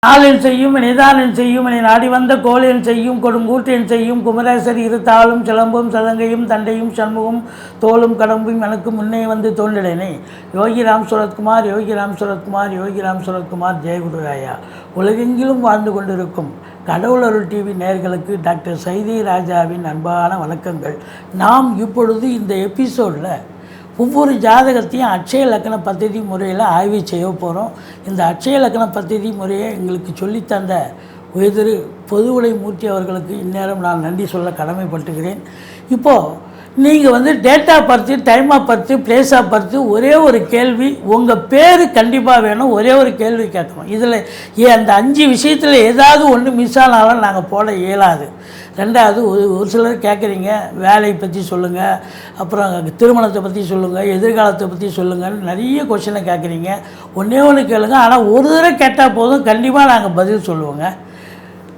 ஆளின் செய்யும் நிதானின் செய்யும் என நாடி வந்த கோளின் செய்யும் கொடுங்கூற்றின் செய்யும் குமரேசர் இரு தாளும் சிலம்பும் சதங்கையும் தண்டையும் சண்முகம் தோளும் கடம்பும் எனக்கு முன்னே வந்து தோன்றினேனே. யோகிராம் சுரத்குமார் யோகிராம் சுரத்குமார் யோகிராம் சுரத்குமார் ஜெயகுருராயா. உலகெங்கிலும் வாழ்ந்து கொண்டிருக்கும் கடவுள் அருள் டிவி நேயர்களுக்கு டாக்டர் சைதை ராஜாவின் அன்பான வணக்கங்கள். நாம் இப்பொழுது இந்த எபிசோடில் ஒவ்வொரு ஜாதகத்தையும் அட்சய லக்கண பദ്ധதி முறையில் ஆய்வு செய்ய போகிறோம். இந்த அட்சய லக்கண பദ്ധதி முறையை எங்களுக்கு சொல்லித்தந்த உயர்திரு பொதுவுடை மூர்த்தி அவர்களுக்கு இந்நேரம் நான் நன்றி சொல்ல கடமைப்பட்டுகிறேன். இப்போது நீங்கள் date of birth, time of birth, place of birth, ஒரே ஒரு கேள்வி, உங்கள் பேர் கண்டிப்பாக வேணும். ஒரே ஒரு கேள்வி கேட்கணும். இதில் அந்த 5 விஷயத்தில் ஏதாவது ஒன்று மிஸ் ஆனாலும் நாங்கள் போட இயலாது. ரெண்டாவது, ஒரு சிலர் கேட்குறீங்க, வேலையை பற்றி சொல்லுங்கள், அப்புறம் திருமணத்தை பற்றி சொல்லுங்கள், எதிர்காலத்தை பற்றி சொல்லுங்கன்னு நிறைய கொஷினை கேட்குறீங்க. ஒன்றே ஒன்று கேளுங்க, ஆனால் ஒரு தடவை கேட்டால் போதும், கண்டிப்பாக நாங்கள் பதில் சொல்லுவோங்க.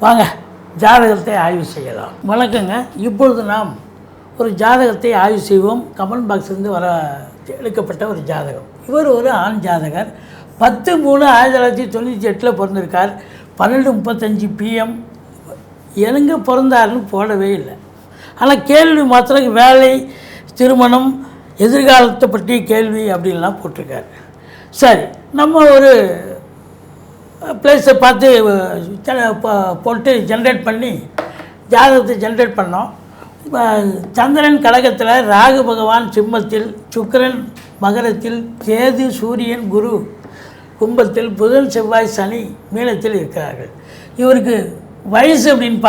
வாங்க ஜாதகத்தை ஆய்வு செய்யலாம். வணக்கங்க. இப்பொழுது நாம் ஒரு ஜாதகத்தை ஆய்வு செய்வோம். கமெண்ட் பாக்ஸ்லேருந்து எடுக்கப்பட்ட ஒரு ஜாதகம். இவர் ஒரு ஆண் ஜாதகர். 10/3/1998 பிறந்திருக்கார். 12:35 PM. எங்கே பிறந்தாருன்னு போடவே இல்லை. ஆனால் கேள்வி மாத்திரம் வேலை, திருமணம், எதிர்காலத்தை பற்றி கேள்வி அப்படின்லாம் போட்டிருக்காரு. சரி, நம்ம ஒரு பிளேஸை பார்த்து போட்டு ஜென்ரேட் பண்ணி ஜாதகத்தை ஜென்ரேட் பண்ணோம். சந்திரன் கடகத்தில், ராகு பகவான் சிம்மத்தில், சுக்கிரன் மகரத்தில், கேது சூரியன் குரு கும்பத்தில், புதன் செவ்வாய் சனி மீனத்தில் இருக்கிறார்கள். இவருக்கு வயசு அப்படின்னு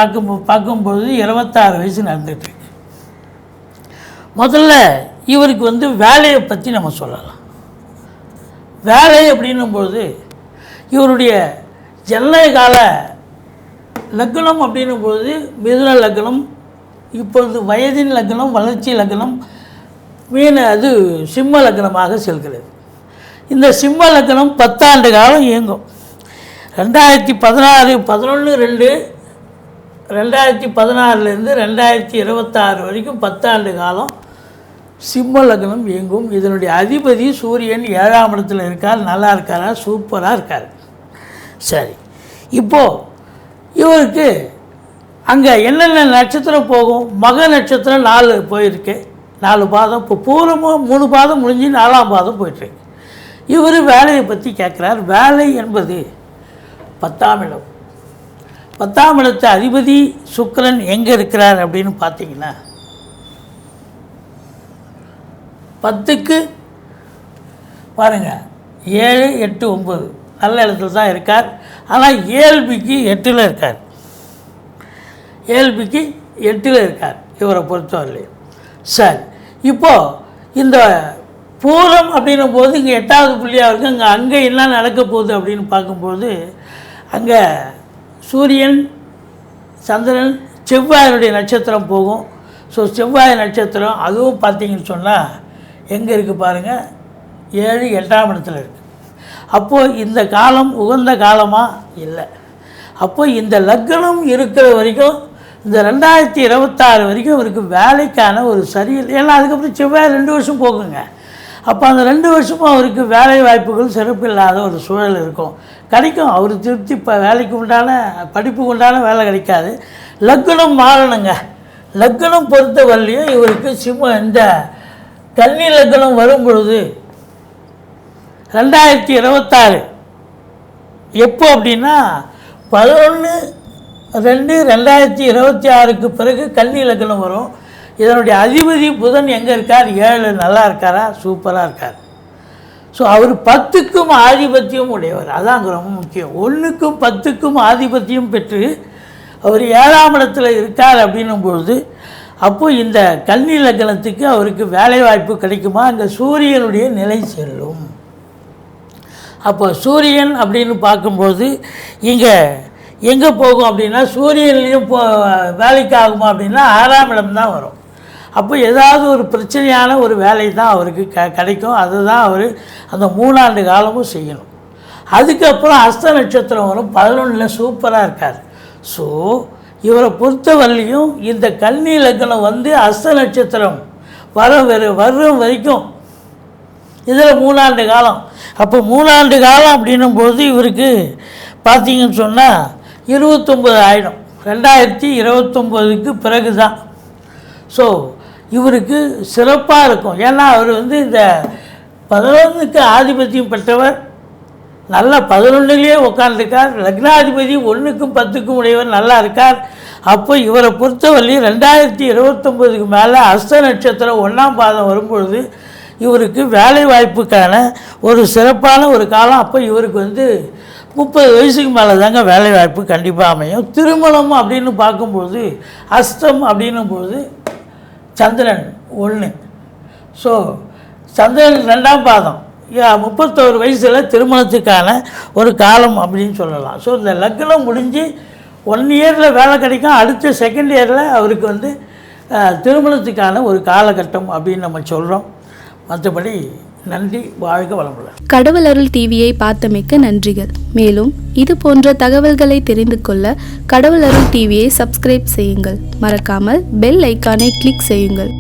பார்க்கும்போது 26 வயசு நடந்துகிட்ருக்கு. முதல்ல இவருக்கு வேலையை பற்றி நம்ம சொல்லலாம். வேலை அப்படின்னும்போது இவருடைய ஜனனகால லக்னம் அப்படின்னும்போது மிதுன லக்னம், இப்பொழுது வயதின் லக்னம், வளர்ச்சி லக்னம், அது சிம்ம லக்னமாக செல்கிறது. இந்த சிம்ம லக்னம் 10 ஆண்டு காலம் இயங்கும். 2016 2016லேருந்து 2026 வரைக்கும் 10 ஆண்டு காலம் சிம்ம லக்னம் இயங்கும். இதனுடைய அதிபதி சூரியன் 7ஆம் இடத்துல இருக்கார். நல்லா இருக்காரா? சூப்பராக இருக்கார். சரி, இப்போது இவருக்கு அங்கே என்னென்ன நட்சத்திரம் போகும்? மக நட்சத்திரம் 4 போயிருக்கு, 4 பாதம். இப்போ பூரமும் 3 பாதம் முடிஞ்சு 4ஆம் பாதம் போயிட்டுருக்கு. இவர் வேலையை பற்றி கேட்குறார். வேலை என்பது 10ஆம் இடம். 10ஆம் இடத்து அதிபதி சுக்கிரன் எங்கே இருக்கிறார் அப்படின்னு பார்த்தீங்கன்னா 10க்கு பாருங்கள், 7, 8, 9 நல்ல இடத்துல தான் இருக்கார். ஆனால் ஏழ்பிக்கு 8ல் இருக்கார். ஏழ்பிக்கு 8ல் இருக்கார் இவரை பொறுத்தவரையிலே. சரி, இப்போது இந்த பூரம் அப்படின்னும் போது இங்கே 8வது புள்ளியாக இருக்குது. அங்கே என்ன நடக்க போகுது அப்படின்னு பார்க்கும்போது அங்கே சூரியன், சந்திரன், செவ்வாயினுடைய நட்சத்திரம் போகும். ஸோ செவ்வாய் நட்சத்திரம் அதுவும் பார்த்திங்கன்னு சொன்னால் எங்கே இருக்குது பாருங்கள், 7, 8ஆம் இடத்துல இருக்குது. அப்போது இந்த காலம் உகந்த காலமாக இல்லை. அப்போது இந்த லக்னம் இருக்கிற வரைக்கும், இந்த 2026 வரைக்கும் அவருக்கு வேலைக்கான ஒரு சரியில்லை. ஏன்னா அதுக்கப்புறம் செவ்வாய் 2 வருஷம் போகுங்க. அப்போ அந்த 2 வருஷமும் அவருக்கு வேலை வாய்ப்புகள் சிறப்பு இல்லாத ஒரு சூழல் இருக்கும். கிடைக்கும், அவர் திருப்தி வேலைக்கு உண்டான, படிப்புக்கு உண்டான வேலை கிடைக்காது. லக்னம் மாறணுங்க. லக்னம் பொறுத்த வரலையும் இவருக்கு இந்த கன்னி லக்னம் வரும் பொழுது 2026 எப்போ அப்படின்னா 11/2/2026க்கு பிறகு கன்னி லக்னம் வரும். இதனுடைய அதிபதி புதன் எங்கே இருக்கார்? 7. நல்லா இருக்காரா? சூப்பராக இருக்கார். ஸோ அவர் 10க்கும் ஆதிபத்தியம் உடையவர். அதான் அங்கே ரொம்ப முக்கியம். 1க்கும் 10க்கும் ஆதிபத்தியம் பெற்று அவர் 7ஆம் இடத்துல இருக்கார் அப்படின்னும்பொழுது அப்போது இந்த கன்னி லக்னத்துக்கு அவருக்கு வேலைவாய்ப்பு கிடைக்குமா? அங்கே சூரியனுடைய நிலை செல்லும். அப்போ சூரியன் அப்படின்னு பார்க்கும்போது இங்கே எங்கே போகும் அப்படின்னா சூரியன்லேயும் வேலைக்கு ஆகுமா அப்படின்னா 6ஆம் இடம் தான் வரும். அப்போ ஏதாவது ஒரு பிரச்சனையான ஒரு வேலை தான் அவருக்கு கிடைக்கும். அதுதான் அவர் அந்த 3 ஆண்டு காலமும் செய்யணும். அதுக்கப்புறம் அஸ்த நட்சத்திரம் வரும். 11ல் சூப்பராக இருக்கார். ஸோ இவரை பொறுத்தவரையிலையும் இந்த கன்னி லக்னம் அஸ்த நட்சத்திரம் வரும் வரைக்கும் இதில் 3 ஆண்டு காலம். அப்போ 3 ஆண்டு காலம் அப்படின்னும்போது இவருக்கு பார்த்தீங்கன்னு சொன்னால் 29 ஆயிடும். 2029க்கு பிறகு தான். ஸோ இவருக்கு சிறப்பாக இருக்கும். ஏன்னா அவர் இந்த 11க்கு ஆதிபத்தியம் பெற்றவர், நல்லா 11லேயே உட்காந்துருக்கார். லக்னாதிபதி 1க்கும் 10க்கும் உடையவர் நல்லா இருக்கார். அப்போ இவரை பொறுத்தவரை 2029க்கு மேலே அஸ்த நட்சத்திரம் 1ஆம் பாதம் வரும்பொழுது இவருக்கு வேலை வாய்ப்புக்கான ஒரு சிறப்பான ஒரு காலம். அப்போ இவருக்கு 30 வயசுக்கு மேலே தாங்க வேலை வாய்ப்பு கண்டிப்பாக அமையும். திருமணம் அப்படின்னு பார்க்கும்போது அஸ்தம் அப்படின்னும்போது சந்திரன் 1. ஸோ சந்திரன் 2ஆம் பாதம் 31 வயசில் திருமணத்துக்கான ஒரு காலம் அப்படின்னு சொல்லலாம். ஸோ இந்த லக்னம் முடிஞ்சு 1 இயரில் வேலை கிடைக்கும். அடுத்த 2nd இயரில் அவருக்கு திருமணத்துக்கான ஒரு காலகட்டம் அப்படின்னு நம்ம சொல்கிறோம். மற்றபடி நன்றி, வாழ்க வளமுடன். கடவுள் அருள் டிவியை பார்த்தமைக்க நன்றிகள். மேலும் இது போன்ற தகவல்களை தெரிந்து கொள்ள கடவுள் அருள் டிவியை சப்ஸ்கிரைப் செய்யுங்கள். மறக்காமல் பெல் ஐக்கானை கிளிக் செய்யுங்கள்.